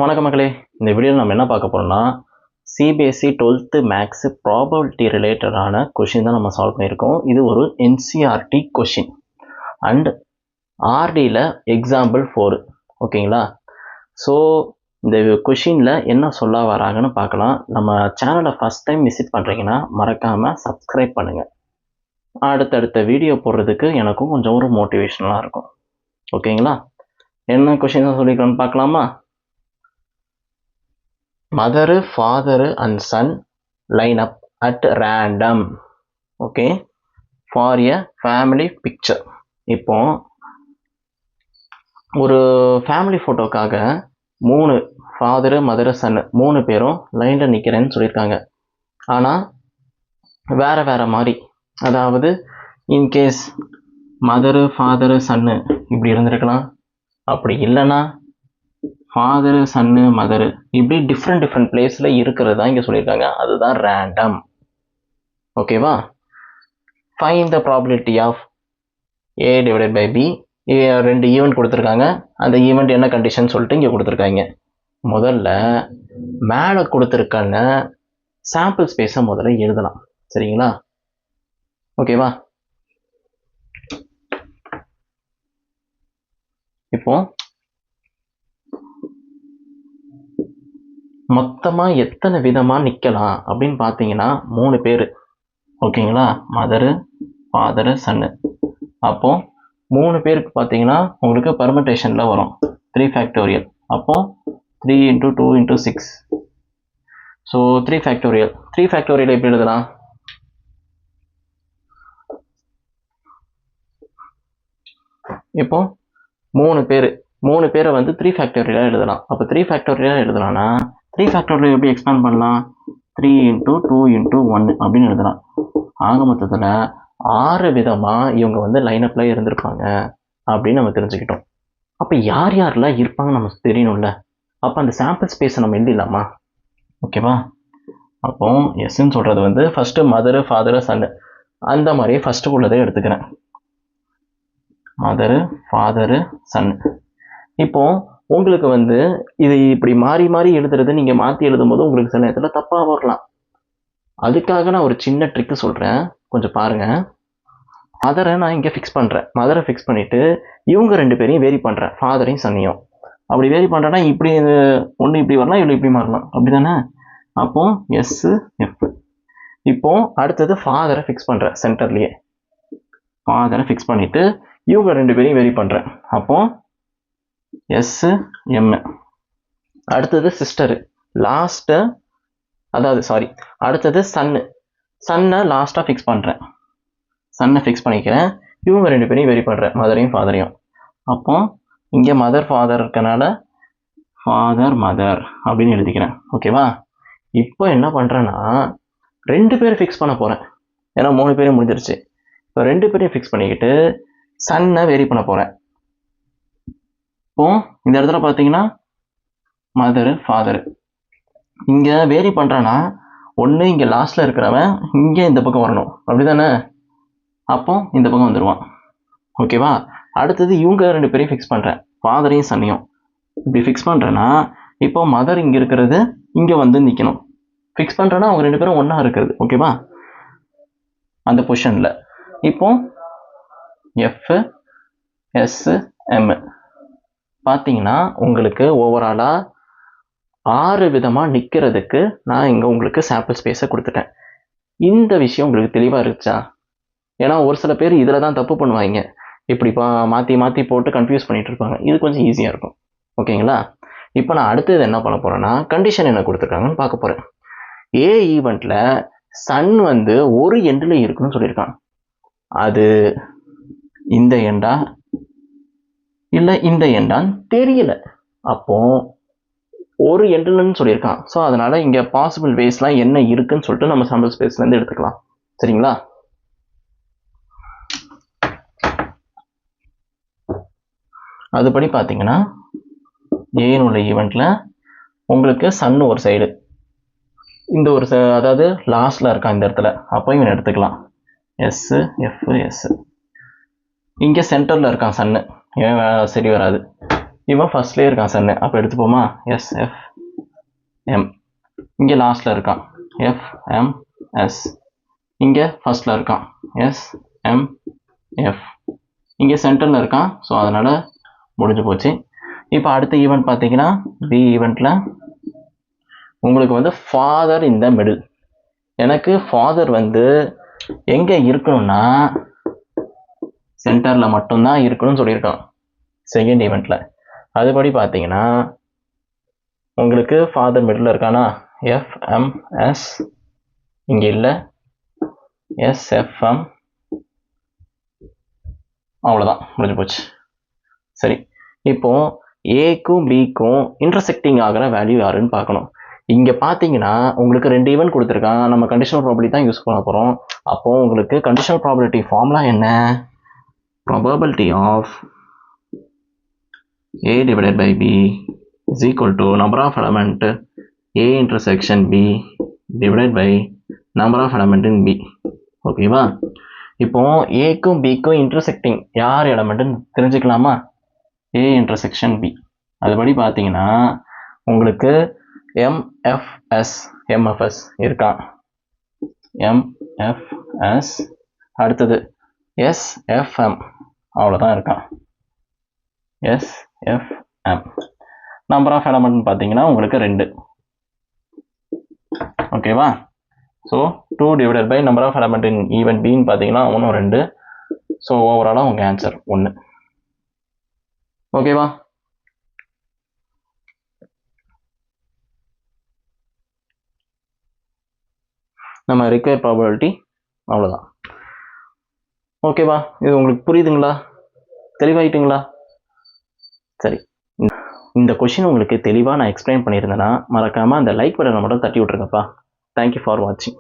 வணக்கம் மக்களே, இந்த வீடியோவில் நம்ம என்ன பார்க்க போகிறோம்னா சிபிஎஸ்சி 12th மேக்ஸ் ப்ராபபிலிட்டி ரிலேட்டடான கொஷின் தான் நம்ம சால்வ் பண்ணியிருக்கோம். இது ஒரு என்சிஆர்டி கொஷின் அண்ட் ஆர்டியில் எக்ஸாம்பிள் 4. ஓகேங்களா? ஸோ இந்த கொஷினில் என்ன சொல்ல வராங்கன்னு பார்க்கலாம். நம்ம சேனலை ஃபஸ்ட் டைம் விசிட் பண்ணுறீங்கன்னா மறக்காமல் சப்ஸ்கிரைப் பண்ணுங்கள். அடுத்தடுத்த வீடியோ போடுறதுக்கு எனக்கும் கொஞ்சம் ஒரு மோட்டிவேஷனலாக இருக்கும். ஓகேங்களா? என்ன கொஷின் தான் சொல்லிக்கலாம்னு பார்க்கலாமா? Mother, father and son line up at random. Okay, for a family picture. இப்போ ஒரு ஃபேமிலி ஃபோட்டோக்காக 3 ஃபாதரு மதரு சன்னு 3 பேரும் லைனில் நிற்கிறேன்னு சொல்லியிருக்காங்க. ஆனால் வேறு மாதிரி, அதாவது இன்கேஸ் மதரு ஃபாதரு சன்னு இப்படி இருந்திருக்கலாம், அப்படி இல்லைன்னா ஃபாதரு சன்னு மதரு இப்படி டிஃப்ரெண்ட் பிளேஸில் இருக்கிறது தான் இங்கே சொல்லியிருக்காங்க. அதுதான் ரேண்டம். ஓகேவா? Find the probability of A divided by B. 2 event கொடுத்துருக்காங்க. அந்த ஈவெண்ட் என்ன கண்டிஷன் சொல்லிட்டு இங்கே கொடுத்துருக்காங்க. முதல்ல மேலே கொடுத்துருக்காங்க சாம்பிள் ஸ்பேஸை முதல்ல எழுதலாம். சரிங்களா? ஓகேவா? இப்போ மொத்தமாக எத்தனை விதமாக நிற்கலாம் அப்படின்னு பார்த்தீங்கன்னா 3 பேர். ஓகேங்களா? மதரு ஃபாதரு சன்னு. அப்போது 3 பேருக்கு பார்த்தீங்கன்னா உங்களுக்கு பர்மிட்டேஷனில் வரும் 3 ஃபேக்டோரியல். அப்போது 3 × 2 × 6. So 3 factorial. 3 ஃபேக்டோரியல் எப்படி எழுதலாம்? இப்போ 3 பேரை வந்து 3 ஃபேக்டோரியலாக எழுதலாம். அப்போ 3 ஃபேக்டோரியலாக எழுதலாம்னா 3 ஃபேக்டோரியல் எப்படி எக்ஸ்பேண்ட் பண்ணலாம்? 3 × 2 × 1 அப்படின்னு எழுதலாம். ஆக மொத்தத்தில் 6 விதமாக இவங்க வந்து லைனப்பில் இருந்திருப்பாங்க அப்படின்னு நம்ம தெரிஞ்சுக்கிட்டோம். அப்போ யார் யாரெல்லாம் இருப்பாங்கன்னு நமக்கு தெரியணும்ல. அப்போ அந்த சாம்பிள் ஸ்பேஸை நம்ம எழுதிடலாமா? ஓகேவா? அப்போ எஸ்ன்னு சொல்கிறது வந்து ஃபஸ்ட்டு மதரு ஃபாதரு சன்னு அந்த மாதிரியே ஃபஸ்ட்டு உள்ளதை எடுத்துக்கிறேன். மதரு ஃபாதரு சன்னு. இப்போது உங்களுக்கு வந்து இது இப்படி மாறி எழுதுறது நீங்கள் மாற்றி எழுதும்போது உங்களுக்கு சில நேரத்தில் தப்பாக வரலாம். அதுக்காக நான் ஒரு சின்ன ட்ரிக்கு சொல்கிறேன், கொஞ்சம் பாருங்கள். மதரை நான் இங்கே ஃபிக்ஸ் பண்ணுறேன். மதரை ஃபிக்ஸ் பண்ணிவிட்டு இவங்க 2 பேரையும் வேரி பண்ணுறேன், ஃபாதரையும் சன்னையும். அப்படி வேரி பண்ணுறேன்னா இப்படி ஒன்று இப்படி வரலாம், இவ்வளோ இப்படி மாறலாம், அப்படி தானே? அப்போது எஸ்ஸு எஃப். இப்போது அடுத்தது ஃபாதரை ஃபிக்ஸ் பண்ணுறேன், சென்டர்லேயே ஃபாதரை ஃபிக்ஸ் பண்ணிவிட்டு இவங்க 2 பேரையும் வேரி பண்ணுறேன். அப்போது எஸ்ஸு எம்மு. அடுத்தது சிஸ்டரு லாஸ்ட்டு, அடுத்தது சன்னை லாஸ்ட்டாக ஃபிக்ஸ் பண்ணுறேன். சன்னை ஃபிக்ஸ் பண்ணிக்கிறேன். இவங்க 2 பேரையும் வெரி பண்ணுறேன், மதரையும் ஃபாதரையும். அப்போ இங்கே மதர் ஃபாதர் இருக்கனால ஃபாதர் மதர் அப்படின்னு எழுதிக்கிறேன். ஓகேவா? இப்போ என்ன பண்ணுறேன்னா 2 பேரை ஃபிக்ஸ் பண்ண போகிறேன், ஏன்னா 3 பேரும் முடிஞ்சிருச்சு. இப்போ 2 பேரையும் ஃபிக்ஸ் பண்ணிக்கிட்டு சன்னை வெரி பண்ண போகிறேன். இப்போ இந்த இடத்துல பார்த்தீங்கன்னா மதரு ஃபாதரு இங்கே வேரி பண்ணுறேன்னா ஒன்று இங்கே லாஸ்ட்டில் இருக்கிறவன் இங்கே இந்த பக்கம் வரணும், அப்படி தானே? அப்போ இந்த பக்கம் வந்துடுவான். ஓகேவா? அடுத்தது இவங்க 2 பேரையும் ஃபிக்ஸ் பண்ணுறேன், ஃபாதரையும் சன்னையும். இப்படி ஃபிக்ஸ் பண்ணுறேன்னா இப்போ மதர் இங்கே இருக்கிறது இங்கே வந்து நிற்கணும். ஃபிக்ஸ் பண்ணுறேன்னா அவங்க 2 பேரும் ஒன்றா இருக்கிறது. ஓகேவா? அந்த பொசிஷனில் இப்போ எஃப் எஸ்ஸு எம்மு பார்த்தீங்கன்னா உங்களுக்கு ஓவராலாக 6 விதமாக நிற்கிறதுக்கு நான் இங்கே உங்களுக்கு சாம்பிள் ஸ்பேஸை கொடுத்துட்டேன். இந்த விஷயம் உங்களுக்கு தெளிவாக இருந்துச்சா? ஏன்னா ஒரு சில பேர் இதில் தான் தப்பு பண்ணுவாங்க, இப்படி மாற்றி போட்டு கன்ஃபியூஸ் பண்ணிகிட்டு இருப்பாங்க. இது கொஞ்சம் ஈஸியாக இருக்கும். ஓகேங்களா? இப்போ நான் அடுத்தது என்ன பண்ண போகிறேன்னா கண்டிஷன் என்ன கொடுத்துருக்காங்கன்னு பார்க்க போகிறேன். ஏ ஈவெண்ட்டில் சன் வந்து ஒரு எண்டில் இருக்குன்னு சொல்லியிருக்கான். அது இந்த எண்டா இல்லை இந்த எண்டான்னு தெரியல. அப்போது ஒரு எண்டுலன்னு சொல்லியிருக்கான். ஸோ அதனால் இங்கே பாசிபிள் வேஸ்லாம் என்ன இருக்குன்னு சொல்லிட்டு நம்ம சாம்பிள் ஸ்பேஸ்லேருந்து எடுத்துக்கலாம். சரிங்களா? அதுபடி பார்த்தீங்கன்னா ஏன்னு உள்ள ஈவெண்ட்டில் உங்களுக்கு சன்னு ஒரு சைடு, இந்த ஒரு அதாவது லாஸ்ட்டில் இருக்கான் இந்த இடத்துல. அப்போ இவன் எடுத்துக்கலாம் எஸ்ஸு எஃப் எஸ்ஸு. இங்கே சென்டரில் இருக்கான் சன்னு, இவன் சரி வராது. இவன் ஃபர்ஸ்ட்லேயே இருக்கான் சன்னு, அப்போ எடுத்துப்போமா எஸ்எஃப் எம். இங்கே லாஸ்ட்டில் இருக்கான் எஃப்எம்எஸ். இங்கே ஃபர்ஸ்ட்டில் இருக்கான் எஸ்எம்எஃப். இங்கே சென்டரில் இருக்கான். ஸோ அதனால் முடிஞ்சு போச்சு. இப்போ அடுத்த ஈவெண்ட் பார்த்தீங்கன்னா பி ஈவெண்ட்டில் உங்களுக்கு வந்து ஃபாதர் இந்த மிடில். எனக்கு ஃபாதர் வந்து எங்கே இருக்கணும்னா சென்டரில் மட்டும்தான் இருக்கணும்னு சொல்லியிருக்கான் செகண்ட் ஈவெண்ட்டில். அதுபடி பார்த்தீங்கன்னா உங்களுக்கு ஃபாதர் மிடில் இருக்கானா எஃப்எம்எஸ், இங்கே இல்லை எஸ்எஃப்எம். அவ்வளோதான், முடிஞ்சு போச்சு. சரி, இப்போ ஏக்கும் பிக்கும் இன்டர்செக்டிங் ஆகிற வேல்யூ யாருன்னு பார்க்கணும். இங்கே பார்த்தீங்கன்னா உங்களுக்கு 2 ஈவெண்ட் கொடுத்துருக்கான். நம்ம கண்டிஷனல் ப்ராபபிலிட்டி தான் யூஸ் பண்ண போகிறோம். அப்போது உங்களுக்கு கண்டிஷனல் ப்ராபபிலிட்டி ஃபார்முலா என்ன? Probability of A divided by B is equal to number of element A intersection B divided by number of element in B. ஓகேவா? இப்போ ஏக்கும் பிக்கும் இன்டர்செக்டிங் யார் எலமெண்ட்டுன்னு தெரிஞ்சுக்கலாமா? A intersection B. அதுபடி பார்த்தீங்கன்னா உங்களுக்கு MFS இருக்கான். MFS. அடுத்தது SFM. அவ்வளோதான் இருக்கான். SFM. நம்பர் ஆஃப் எலமெண்ட்னு பார்த்தீங்கன்னா உங்களுக்கு 2. ஓகேவா? So 2 divided by number of element in event பின்னு பார்த்தீங்கன்னா 1 2. ஸோ ஓவராலாக உங்கள் ஆன்சர் 1. ஓகேவா? நம்ம ரிக்வயர் ப்ராபபிலிட்டி அவ்வளோதான். ஓகேவா? இது உங்களுக்கு புரியுதுங்களா? தெளிவாயிட்டுங்களா? சரி, இந்த கொஷின் உங்களுக்கு தெளிவாக நான் எக்ஸ்பிளைன் பண்ணியிருந்தேன்னா மறக்காமல் அந்த லைக் பட்டனை மட்டும் தட்டி விட்ருங்கப்பா. தேங்க்யூ ஃபார் வாட்சிங்.